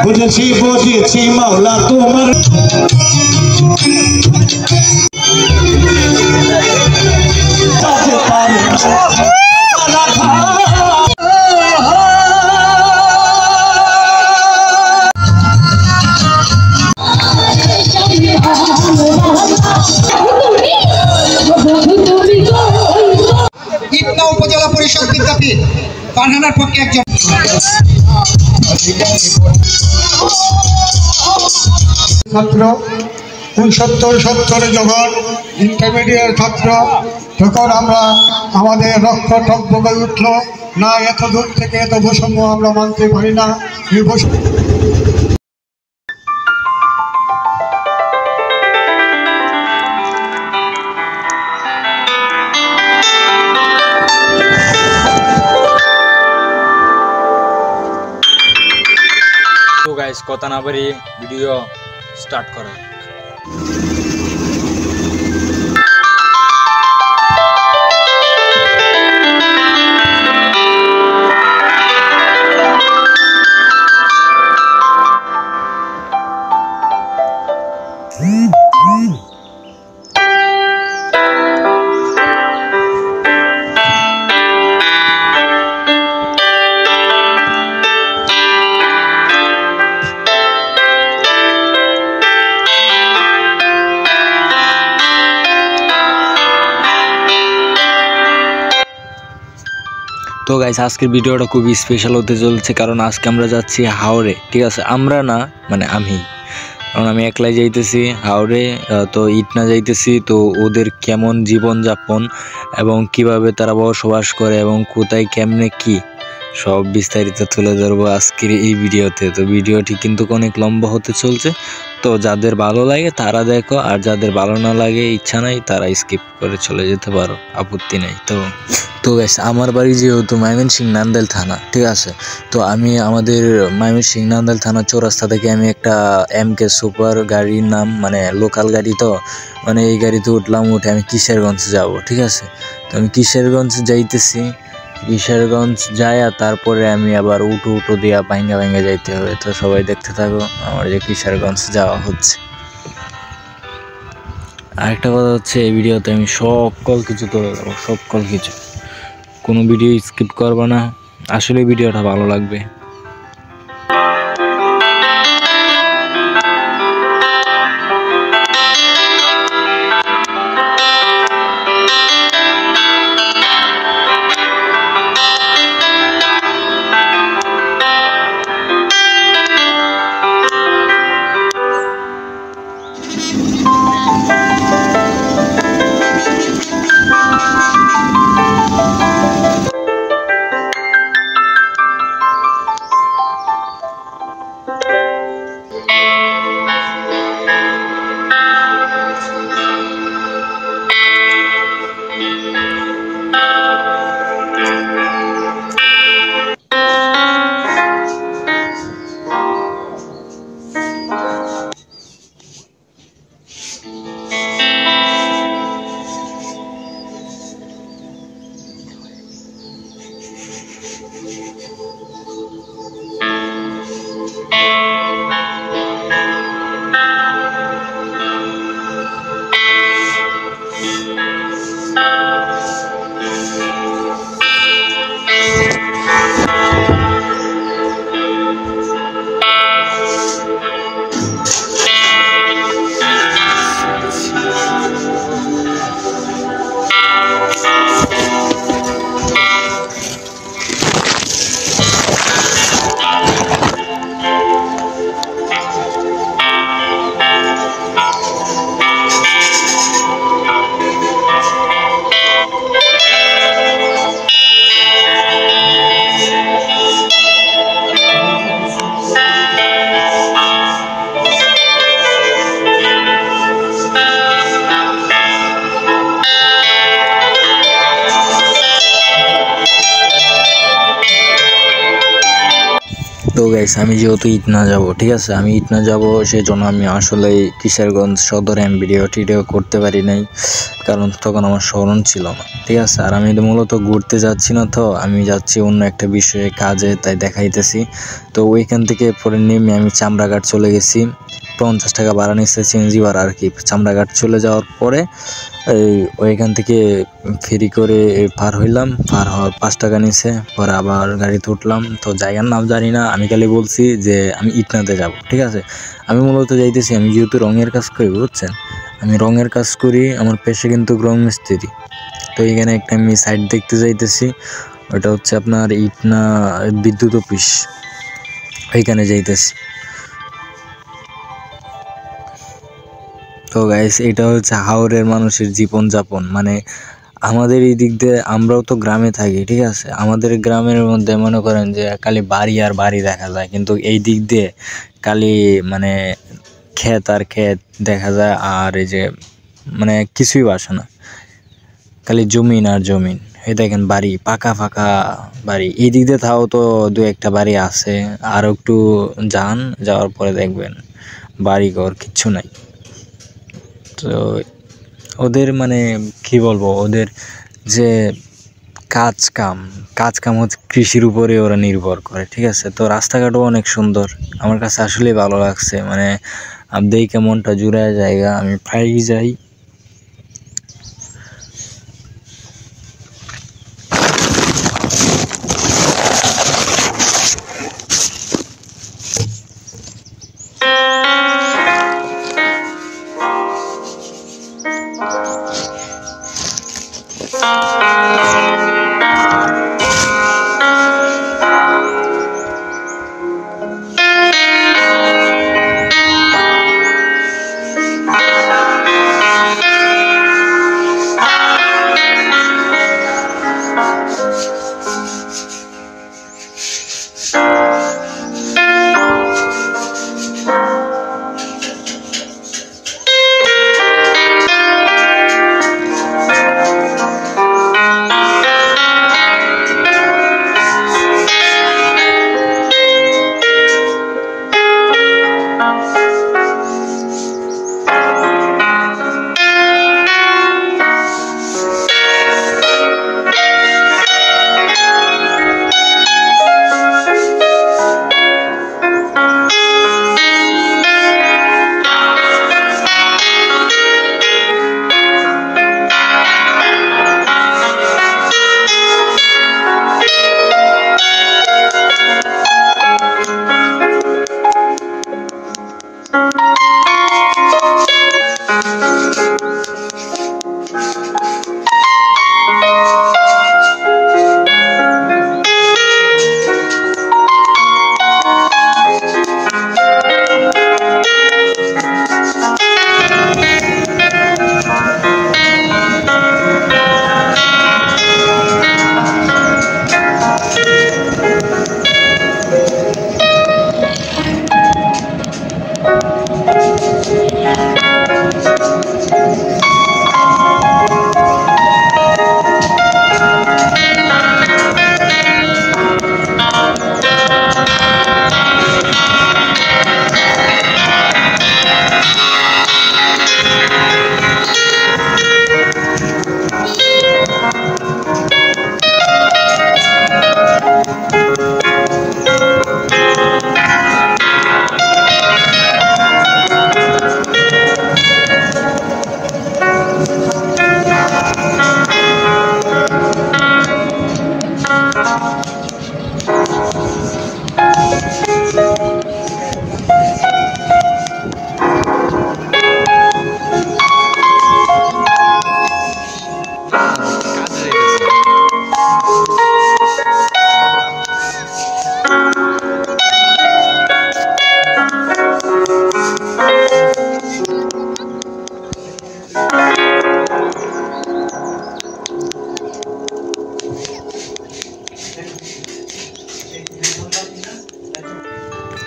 বুঝেছি বুঝেছি মাওলা তোমার ইটনা উপজেলা পরিষদ বিদ্যাপীঠ ফারহানার পক্ষে একজন ছাত্র 69-70 যখন ইন্টারমিডিয়েট ছাত্র তখন আমরা আমাদের রক্ত টকবকে উঠল না, এত দূর থেকে এত বৈষম্য আমরা মানতে পারি না। এই বৈষম্য তো গাইস কথা না বাড়ি ভিডিও স্টার্ট করেন। তো গাইস আজকের ভিডিওটা খুবই স্পেশাল হতে চলছে, কারণ আজকে আমরা যাচ্ছি হাওড়ে। ঠিক আছে, আমরা না মানে আমি, কারণ আমি একলাই যাইতেছি হাওড়ে। তো ইটনা যাইতেছি। তো ওদের কেমন জীবনযাপন এবং কিভাবে তারা বসবাস করে এবং কোথায় কেমনে কি সব বিস্তারিত তুলে ধরবো আজকের এই ভিডিওতে। তো ভিডিওটি কিন্তু অনেক লম্বা হতে চলছে, তো যাদের ভালো লাগে তারা দেখো, আর যাদের ভালো না লাগে ইচ্ছা নাই তারা স্কিপ করে চলে যেতে পারো, আপত্তি নেই। তো গাইস আমার বাড়ি যেহেতু ময়মনসিংহ নান্দাইল থানা, ঠিক আছে, তো আমি আমাদের ময়মনসিংহ নান্দাইল থানা চৌরাস্তা থেকে আমি একটা MK সুপার গাড়ির নাম মানে লোকাল গাড়ি, তো মানে এই গাড়িতে উঠলাম, উঠে আমি কিশোরগঞ্জ যাব। ঠিক আছে, তো আমি কিশোরগঞ্জ যাইতেছি। কিশোরগঞ্জ যায় তারপরে আমি আবার উঠো দিয়া ভাঙ্গা যাইতে হবে। তো সবাই দেখতে থাকো আমার যে কিশোরগঞ্জ যাওয়া হচ্ছে। আরেকটা কথা হচ্ছে, এই ভিডিওতে আমি সকল কিছু তুলে দেবো, সকল কিছু, কোনো ভিডিও স্কিপ করবে না। আসলে ভিডিওটা ভালো লাগবে। তো গাইস আমি যেহেতু ইটনা যাব, ঠিক আছে, আমি ইটনা যাব, সেজন্য আমি আসলে কিশোরগঞ্জ সদরে আমি ভিডিও করতে পারি নাই, কারণ তখন আমার স্মরণ ছিল না, ঠিক আছে। আর আমি মূলত ঘুরতে যাচ্ছি না, তো আমি যাচ্ছি অন্য একটা বিষয়ে কাজে, তাই দেখাইতেছি। তো ওইখান থেকে পরে নেমে আমি চামড়াঘাট চলে গেছি, 50 টাকা ভাড়া নিচ্ছে সিএনজি ভাড়া আর কি। চামড়াঘাট চলে যাওয়ার পরে ওইখান থেকে ফেরি করে পার হইলাম, পার হওয়ার 5 টাকা নিছে, পরে আবার গাড়িতে উঠলাম। তো জায়গার নাম জানি না, আমি খালি বলছি যে আমি ইটনাতে যাব, ঠিক আছে। আমি মূলত যাইতেছি, আমি যেহেতু রঙের কাজ করি, বুঝছেন, আমি রঙের কাজ করি, আমার পেশা কিন্তু রং মিস্ত্রি। তো এখানে একটা আমি সাইড দেখতে যাইতেছি, ওটা হচ্ছে আপনার ইটনা বিদ্যুৎ অফিস, ওইখানে যাইতেছি। তো গাইস এটা হচ্ছে হাওরের মানুষের জীবনযাপন, মানে আমাদের এই দিক দিয়ে, আমরাও তো গ্রামে থাকি, ঠিক আছে, আমাদের গ্রামের মধ্যে মনে করেন যে খালি বাড়ি আর বাড়ি দেখা যায়, কিন্তু এই দিক দিয়ে খালি মানে ক্ষেত আর ক্ষেত দেখা যায়, আর এই যে মানে কিছুই বাসে না, খালি জমিন আর জমিন। এই দেখেন বাড়ি, পাকা ফাঁকা বাড়ি, এই দিক দিয়ে তাও তো 2-1টা বাড়ি আছে, আর একটু যাওয়ার পরে দেখবেন বাড়িঘর কিচ্ছু নাই। তো ওদের মানে কি বলবো, ওদের যে কাজ কাম হচ্ছে কৃষির উপরে ওরা নির্ভর করে, ঠিক আছে। তো রাস্তাঘাটও অনেক সুন্দর, আমার কাছে আসলেই ভালো লাগছে, মানে দেখে মনটা জুড়ায় জায়গা, আমি প্রায়ই যাই।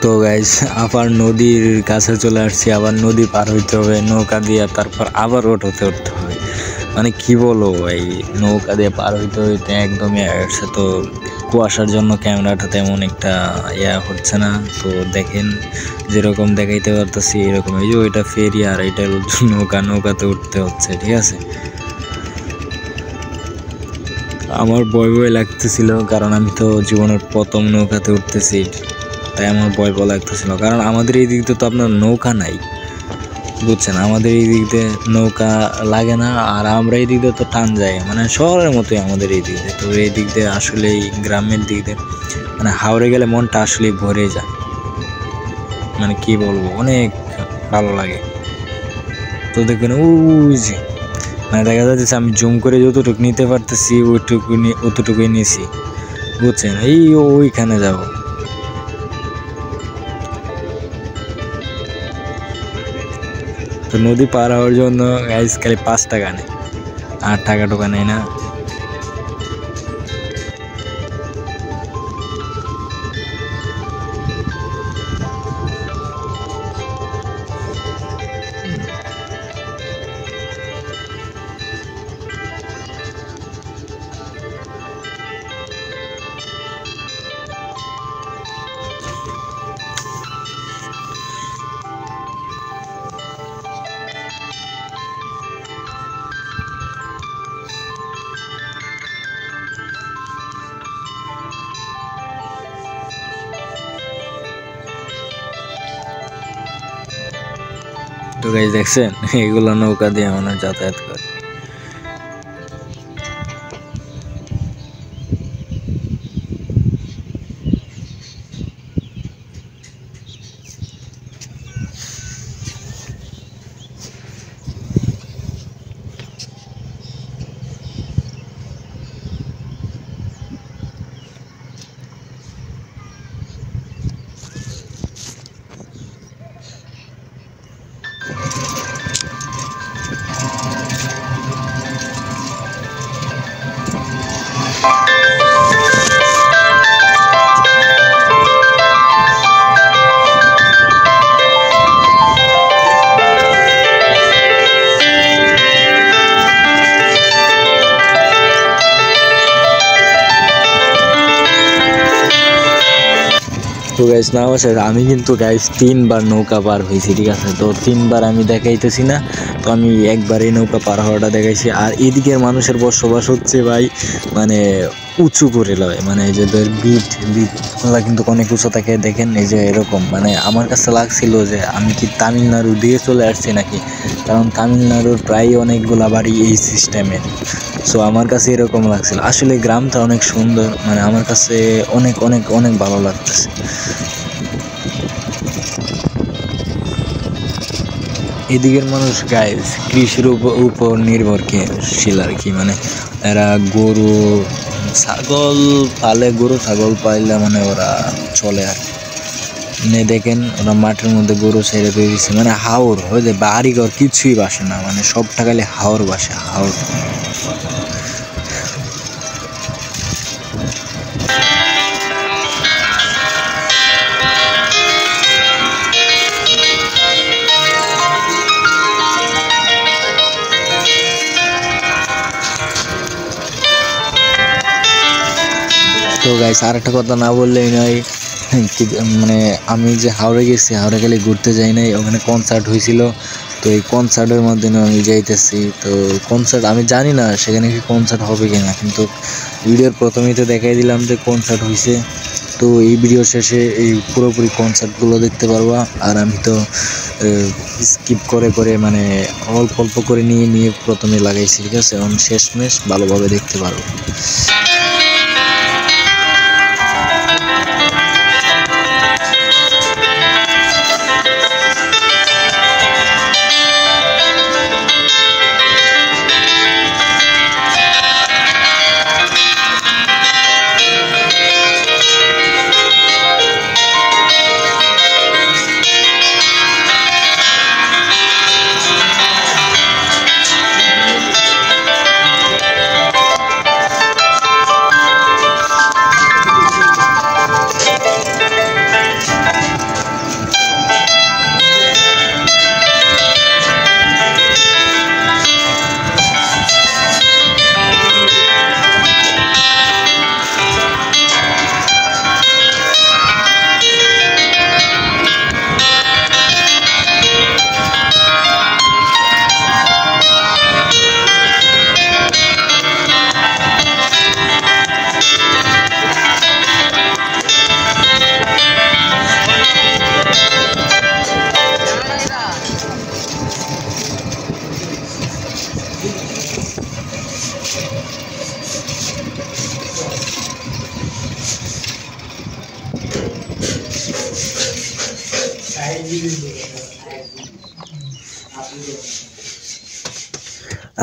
তো গাইস আবার নদীর কাছে চলে আসছি, আবার নদী পার হইতে হবে নৌকা দিয়ে, তারপর আবার উঠতে হবে। মানে কি বলো, এই নৌকা দিয়ে পার হইতে হইতে একদমই আসছে। তো কুয়াশার জন্য ক্যামেরাটা তেমন একটা হচ্ছে না। তো দেখেন যেরকম দেখাইতে পারতেছি এরকম, এই যে ওইটা ফেরি আর এটা নৌকা, নৌকাতে উঠতে হচ্ছে, ঠিক আছে। আমার ভয় ভয় লাগতেছিল, কারণ আমি তো জীবনের প্রথম নৌকাতে উঠতেছি, তাই আমার ভয় ভয় লাগতেছিল। কারণ আমাদের এই দিক দিয়ে তো আপনার নৌকা নাই, বুঝছেন, আমাদের এই দিক দিয়ে নৌকা লাগে না। আর আমরা এই দিক দিয়ে তো টান যায়, মানে শহরের মতোই আমাদের এই দিক দিয়ে। তো এই দিক দিয়ে আসলে গ্রামের দিক দিয়ে মানে হাওড়ে গেলে মনটা আসলে ভরে যায়, মানে কি বলবো, অনেক ভালো লাগে। তো দেখবেন ওই যে মানে দেখা যাচ্ছে আমি জুম করে যতটুকু নিতে পারতেছি অতটুকুই নিয়েছি, বুঝছেন। এই ওইখানে যাব। তো নদী পার হওয়ার জন্য গাইস খালি 5 টাকা নেয়, 8 টাকা টোকা নেয় না। তো গাইস দেখছেন, এগুলো নৌকা দিয়ে আমরা যাতায়াত করি। তো গাইস না শেষ, আমি কিন্তু গাইস 3বার নৌকা পার হয়েছি, ঠিক আছে। তো 3বার আমি দেখাইতেছি না, তো আমি একবারই নৌকা পার হওয়াটা দেখাইছি। আর এদিকের মানুষের বসবাস হচ্ছে ভাই মানে উঁচু করে লয়, মানে এই যে বিটগুলা কিন্তু অনেক উঁচু থাকে, দেখেন এই যে এরকম। মানে আমার কাছে লাগছিল যে আমি কি তামিলনাড়ু দিয়ে চলে আসছি নাকি, কারণ তামিলনাড়ুর প্রায় অনেকগুলা বাড়ি এই সিস্টেমের। সো আমার কাছে এরকম লাগছিল। আসলে গ্রামটা অনেক সুন্দর, মানে আমার কাছে অনেক অনেক অনেক ভালো লাগতেছে। এদিকের মানুষ গাইস কৃষির উপর নির্ভরশীল আর কি, মানে এরা গরু ছাগল পালে, গরু ছাগল পাইলে মানে ওরা চলে আর মানে দেখেন ওরা মাঠের মধ্যে গরু ছেড়ে দিয়ে দিচ্ছে, মানে হাওর ওই যে বাড়িঘর কিছুই বাসে না, মানে সব টাকালে হাওর বাসে, হাওর। তো গাইস আর একটা কথা না বললেই নয়, মানে আমি যে হাওড়ে গেছি, হাওড়ে গেলে ঘুরতে যাই নাই, ওখানে কনসার্ট হয়েছিল। তো এই কনসার্টের মাধ্যমে আমি যাইতেছি। তো কনসার্ট আমি জানি না সেখানে কি কনসার্ট হবে কিনা, কিন্তু ভিডিওর প্রথমেই তো দেখাই দিলাম যে কনসার্ট হয়েছে। তো এই ভিডিও শেষে এই পুরোপুরি কনসার্টগুলো দেখতে পারবা। আর আমি তো স্কিপ করে করে মানে অল্প অল্প করে নিয়ে নিয়ে প্রথমে লাগাইছি, ঠিক আছে। এখন শেষমেশ ভালোভাবে দেখতে পারবো।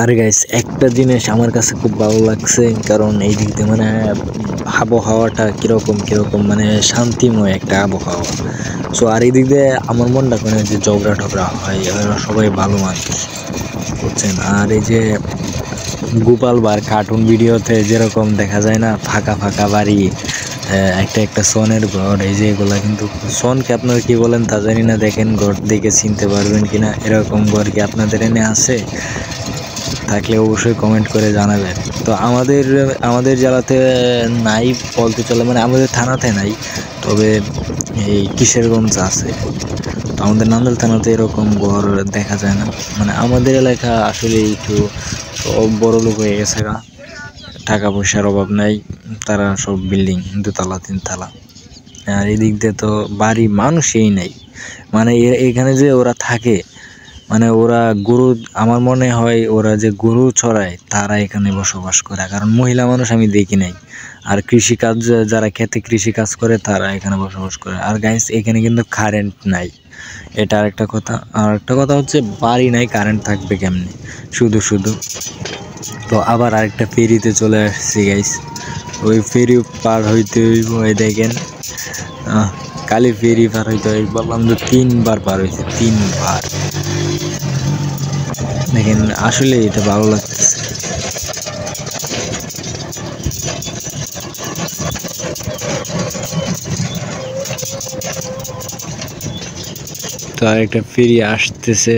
আর গাইস একটা জিনিস আমার কাছে খুব ভালো লাগছে, কারণ এই দিক দিয়ে মানে আবহাওয়াটা কিরকম মানে শান্তিময় একটা আবহাওয়া। সো আর এই দিক দিয়ে আমার মনটা কোনো যে ঝগড়া টগড়া হয়, এরা সবাই ভালো মানুষ বুঝছেন। আর এই যে গোপাল বার কার্টুন ভিডিওতে যেরকম দেখা যায় না, ফাঁকা ফাঁকা বাড়ি, একটা সনের ঘর, এই যে এগুলা কিন্তু সনকে আপনারা কি বলেন তা জানি না, দেখেন ঘর দেখে চিনতে পারবেন কিনা, এরকম ঘর কি আপনাদের এনে আছে? থাকলে অবশ্যই কমেন্ট করে জানাবেন। তো আমাদের জেলাতে নাই বলতে চলে, মানে আমাদের থানাতে নাই, তবে এই কিশোরগঞ্জ আছে। তো আমাদের নান্দাইল থানাতে এরকম ঘর দেখা যায় না। মানে আমাদের এলাকা আসলে একটু বড় লোক হয়ে গেছে, টাকা পয়সার অভাব নাই, তারা সব বিল্ডিং 2 তলা 3 তলা। আর এদিক দিয়ে তো বাড়ি মানুষই নাই, মানে এখানে যে ওরা থাকে, মানে ওরা গরু, আমার মনে হয় ওরা যে গরু চড়ায় তারা এখানে বসবাস করে, কারণ মহিলা মানুষ আমি দেখি নাই। আর কৃষিকাজ, যারা খেতে কৃষিকাজ করে তারা এখানে বসবাস করে। আর গাইস এখানে কিন্তু কারেন্ট নাই, এটা আরেকটা কথা। আর একটা কথা হচ্ছে বাড়ি নাই, কারেন্ট থাকবে কেমনে শুধু শুধু। তো আবার আরেকটা ফেরিতে চলে আসছি গাইস, ওই ফেরি পার হইতে হইব, ওই দেখেন কালি ফেরি পার হইতে হয়, বললাম তো 3 বার পার হয়েছে, 3 বার। দেখেন আসলে এটা ভালো লাগতেছে। তো আরেকটা ফেরি আসতেছে।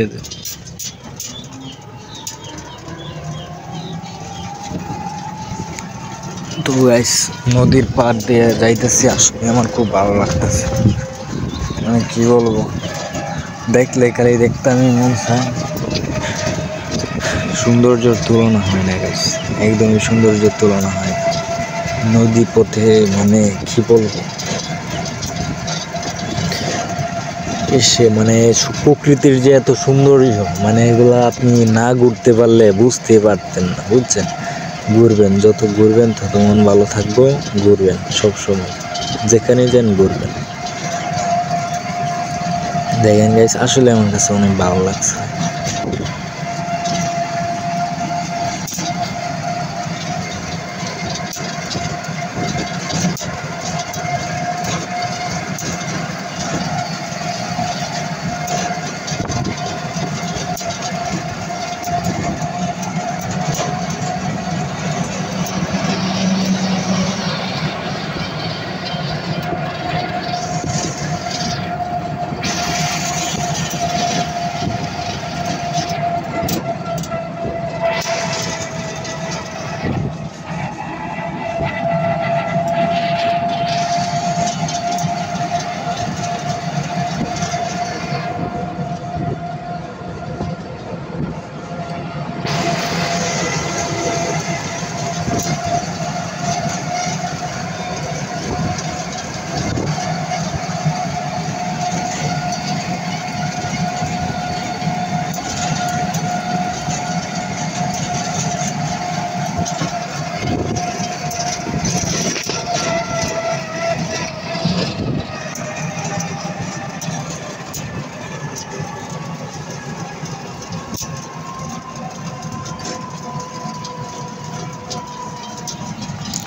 তো গাইস নদীর পাড় দিয়ে যাইতেছি, আসলে আমার খুব ভালো লাগতেছে, মানে কি বলবো, দেখলে খালি দেখতামই মন চায়। সৌন্দর্যের তুলনা হয় না গাইস, একদমই সৌন্দর্যের তুলনা হয় না নদী পথে, মানে কি বলবো, এসে মানে প্রকৃতির যে এত সৌন্দর্য, মানে এগুলো আপনি না ঘুরতে পারলে বুঝতে পারতেন না, বুঝছেন। ঘুরবেন, যত ঘুরবেন তত মন ভালো থাকবো, ঘুরবেন সবসময়, যেখানে যান ঘুরবেন। দেখেন গাইস আসলে আমার কাছে অনেক ভালো লাগছে।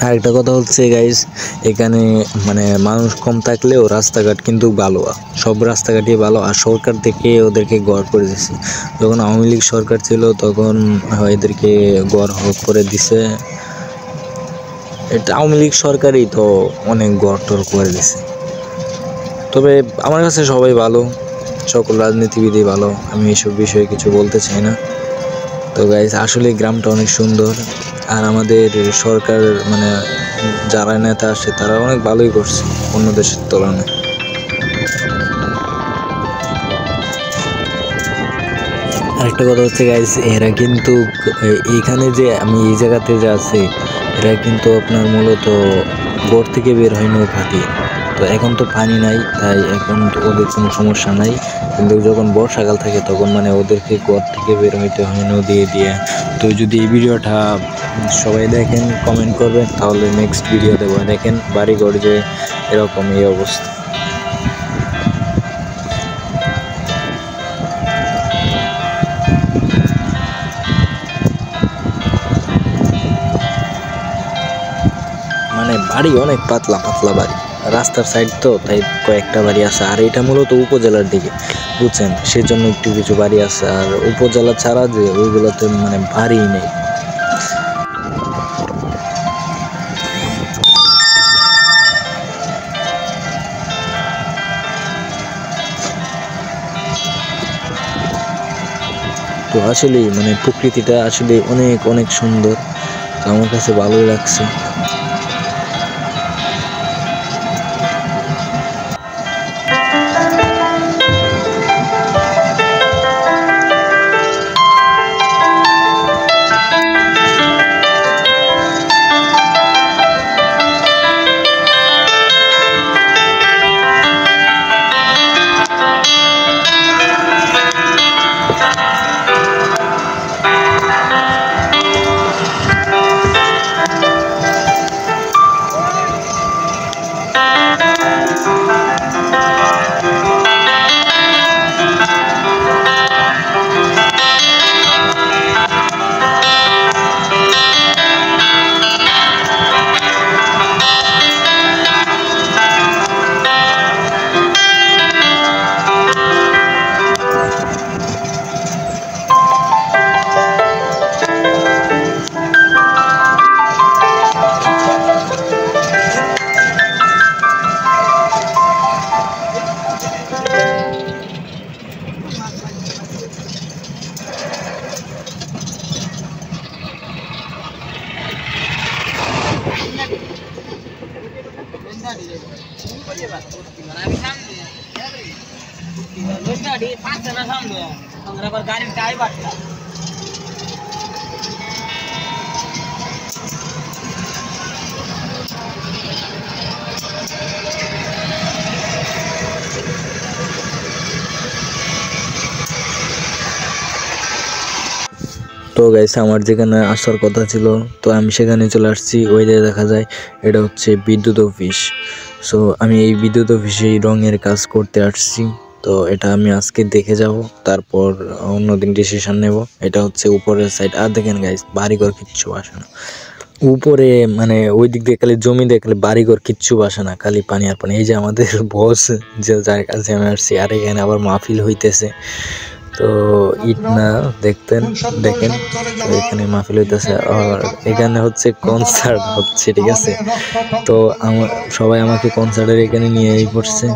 আর একটা কথা হচ্ছে গাইস, এখানে মানে মানুষ কম থাকলেও রাস্তাঘাট কিন্তু ভালো, সব রাস্তাঘাটই ভালো। আর সরকার থেকে ওদেরকে ঘর করে দিছে, যখন আওয়ামী লীগ সরকার ছিল তখন এদেরকে ঘর করে দিছে। এটা আওয়ামী লীগ সরকারই তো অনেক ঘর টর করে দিছে। তবে আমার কাছে সবাই ভালো, সকল রাজনীতিবিদই ভালো, আমি এসব বিষয়ে কিছু বলতে চাই না। তো গাইস আসলে গ্রামটা অনেক সুন্দর, আর আমাদের সরকার মানে যারা নেতা আসে তারা অনেক ভালোই করছে অন্য দেশের তুলনায়। আরেকটা কথা হচ্ছে গাইস, এরা কিন্তু এইখানে যে আমি এই জায়গাতে যে আছি, এরা কিন্তু আপনার মূলত ঘর থেকে বের হয় নৌকা দিয়ে। তো এখন তো পানি নাই, তাই এখন ওদের কোনো সমস্যা নাই, কিন্তু যখন বর্ষাকাল থাকে তখন মানে ওদেরকে ঘর থেকে বের হইতে হয় নদী দিয়ে। তো যদি এই ভিডিওটা সবাই দেখেন, কমেন্ট করবেন, তাহলে নেক্সট ভিডিও দেবো। দেখেন বাড়িঘর যে এরকম এই অবস্থা। বাড়ি অনেক পাতলা পাতলা বাড়ি, রাস্তার সাইড তো তাই কয়েকটা বাড়ি আছে। আর এটা মূলত উপজেলার দিকে, বুঝছেন, সেজন্য একটু কিছু বাড়ি আছে। আর উপজেলা ছাড়া যে ওইগুলোতে মানে বাড়ি নেই। তো আসলে মানে প্রকৃতিটা আসলে অনেক অনেক সুন্দর, তো আমার কাছে ভালোই লাগছে। তো গাইস, আমার যেখানে আসার কথা ছিল তো আমি সেখানে চলে আসছি। ওই যে দেখা যায় এটা হচ্ছে বিদ্যুৎ অফিস। সো আমি এই বিদ্যুৎ অফিসে রঙের কাজ করতে আসছি। তো এটা আমি আজকে দেখে যাব, তারপর অন্যদিন ডিসিশন নেব। এটা হচ্ছে উপরের সাইড। আর দেখেন গাইস, বাড়িঘর কিচ্ছু আসে না উপরে, মানে ওই দিক দিয়ে খালি জমি দেখলে বাড়িঘর কিচ্ছু বাসে না, খালি পানি আর পানি। এই যে আমাদের বস যে যার কাছে আমি আসছি, আর এখানে আবার মাহফিল হইতেছে। তো ইটনা দেখেন তো এখানে মাহফিল হইতেছে, আর এখানে হচ্ছে কনসার্ট হচ্ছে, ঠিক আছে। তো সবাই আমাকে কনসার্টের এখানে নিয়ে পড়ছে।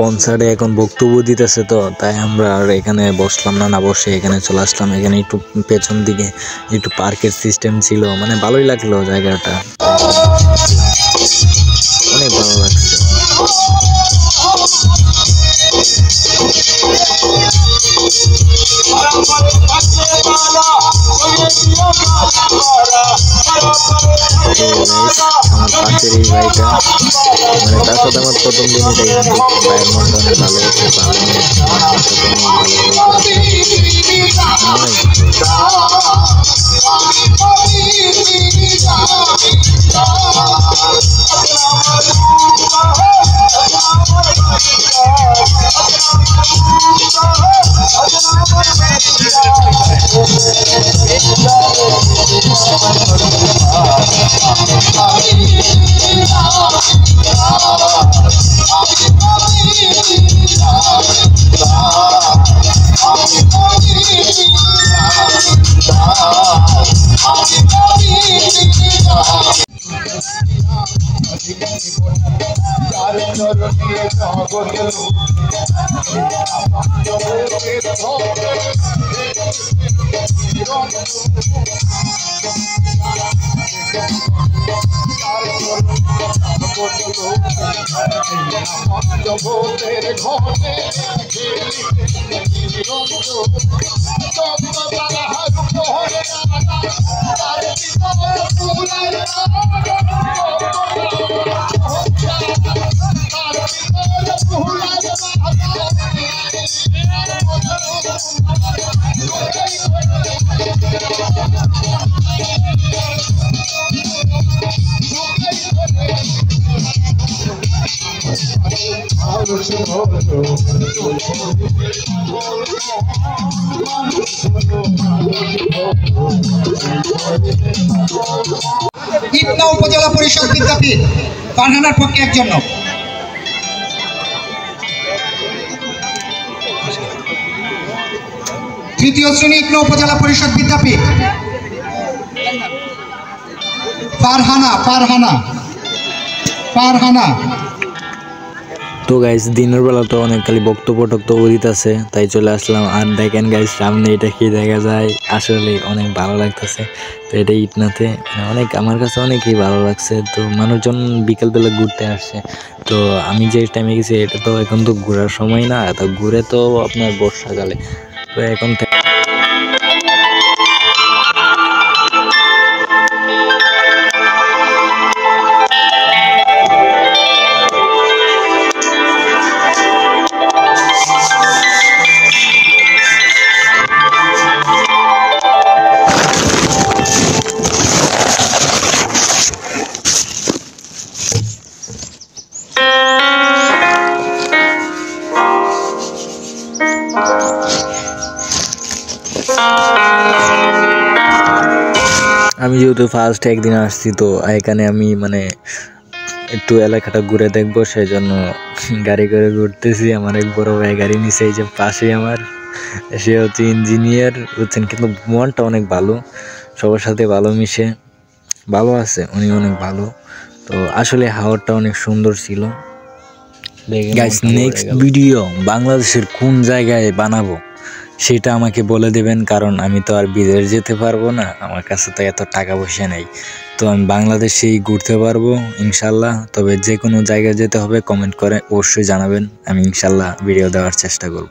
কনসার্টে এখন বক্তব্য দিতেছে, তো তাই আমরা আর এখানে বসলাম না, বসে এখানে চলে আসলাম। এখানে একটু পেছন দিকে একটু পার্কের সিস্টেম ছিল, মানে ভালোই লাগলো জায়গাটা, অনেক ভালো লাগছে। আমার পাশের এই ভাইটা, মানে তার সাথে আমার প্রথম দিনই দেখেন ভাইয়ের মনটা অনেক ভালো হচ্ছে, ইটনা উপজেলা পরিষদ বিদ্যাপীঠ ফারহানার পক্ষে একজন লোক। তৃতীয় শ্রেণী ইটনা উপজেলা পরিষদ বিদ্যাপীঠ ফারহানা ফারহানা ফারহানা। তো গাইস দিনের বেলা তো অনেক খালি বক্তব্য টক্তব্য দিতেছে, তাই চলে আসলাম। আর দেখেন গাইস সামনে এটা কি দেখা যায়, আসলে অনেক ভালো লাগতেছে। তো এটা ইটনাতে অনেক আমার কাছে অনেকই ভালো লাগছে। তো মানুষজন বিকেলবেলা ঘুরতে আসছে। তো আমি যে টাইমে গেছি এটা তো এখন তো ঘোরার সময় না, তো ঘুরে তো আপনার বর্ষাকালে। তো এখন আমি যেহেতু ফার্স্ট একদিন আসছি, তো এখানে আমি মানে একটু এলাকাটা ঘুরে দেখবো, সেই জন্য গাড়ি করে ঘুরতেছি। আমার এক বড় ভাই গাড়ি নিচে, এই যে পাশে আমার, সে হচ্ছে ইঞ্জিনিয়ার বুঝছেন, কিন্তু মনটা অনেক ভালো, সবার সাথে ভালো মিশে, ভালো আছে, উনি অনেক ভালো। তো আসলে হাওরটা অনেক সুন্দর ছিল। গাইস নেক্সট ভিডিও বাংলাদেশের কোন জায়গায় বানাবো সেটা আমাকে বলে দেবেন, কারণ আমি তো আর বিদেশ যেতে পারবো না, আমার কাছে তো এত টাকা পয়সা নেই। তো আমি বাংলাদেশেই ঘুরতে পারবো ইনশাল্লাহ। তবে যে কোনো জায়গায় যেতে হবে কমেন্ট করে অবশ্যই জানাবেন, আমি ইনশাল্লাহ ভিডিও দেওয়ার চেষ্টা করব।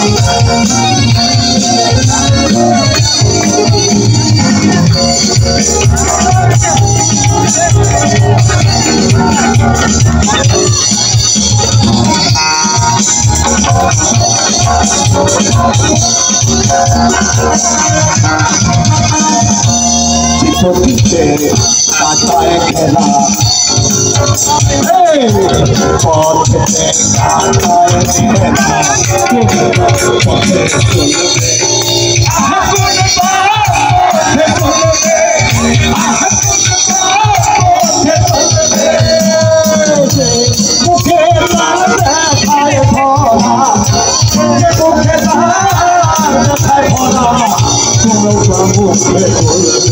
Thank you. পথে কাটায় খেলা পথে কাটায় খেলা পথে চলবে মুখে দেখায় ভরা মুখে দেখায় ভরা তোমরা মুখে বলবে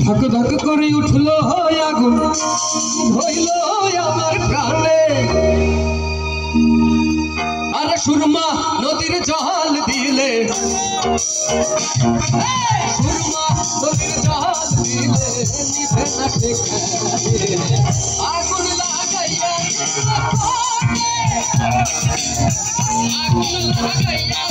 धक धक करे उठलो आगुन धइलो আমার প্রাণে আরে সুরমা নদীর জল দিলে সুরমা নদীর জল দিলে নিভে না ঠেকারে আগুন লাগাইয়া আগুন লাগাইয়া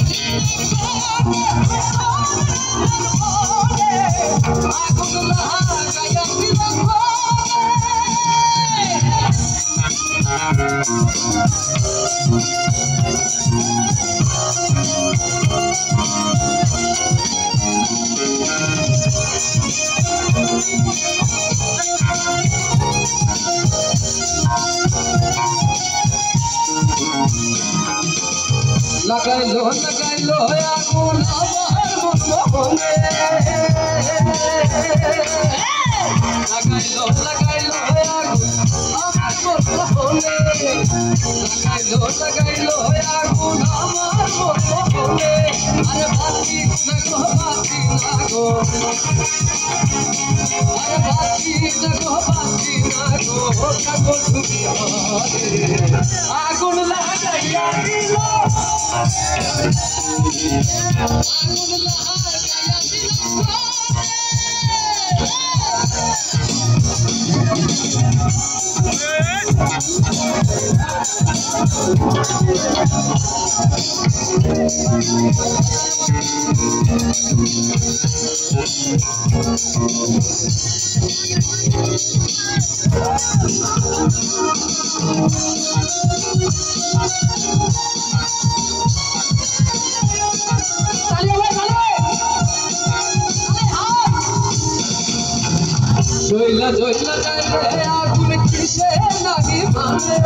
लगाइलो लगाइलो आगुन আমার মনে लगाइलो लगाइलो आगुन আমার মনে लगाइलो लगाइलो आगुन আমার মনে আরে বাতি না গো বাতি না গো আরে বাতি না গো বাতি না গো কাগজ দুনিয়া আগুন লাগাইয়া দিল জয়লা জয়লা যাইলে আগুন কিসে লাগি মানে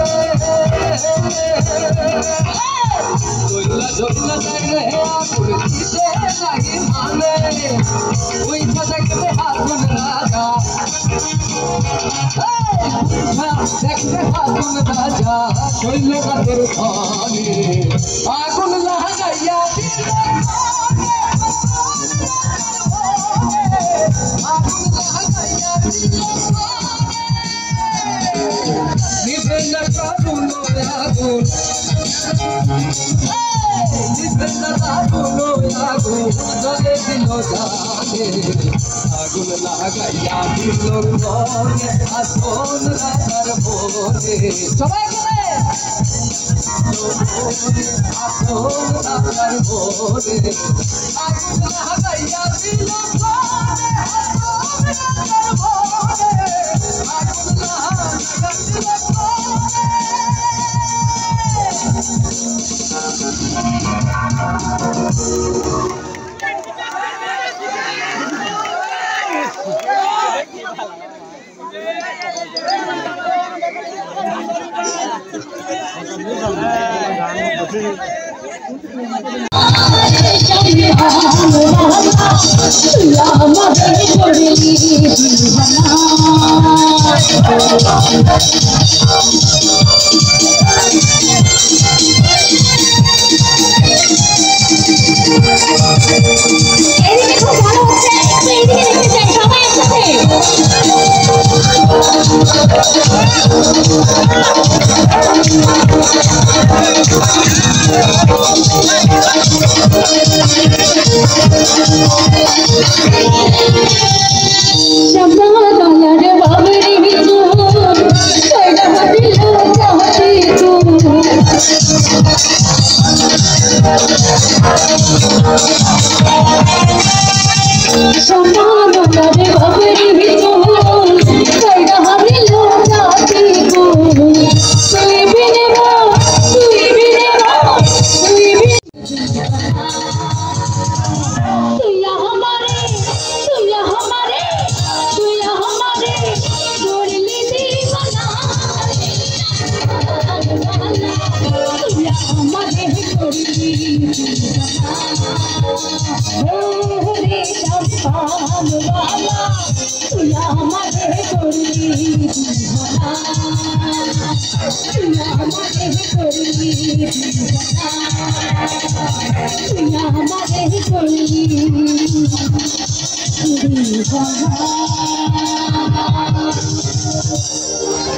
জয়লা জয়লা যাইলে আগুন কিসে লাগি মানে ওই দেখতে আগুন রাজা দেখতে আগুন রাজা শৈল কাদের খানে আগুন লাগাইয়া দিল নিভে না কারুনো আগুন নিভে না কারুনো আগুন জ্বলে দিল জাগে আগুন লাগাইয়া দিল ঘরে আসন রাজার ভোরে সবাই বলে আসন রাজার ভোরে আগুন লাগাইয়া দিল ঘরে আসন রাজার ভোরে আগুন লাগাইয়া দিল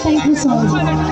Thank you so much.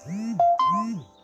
Hey!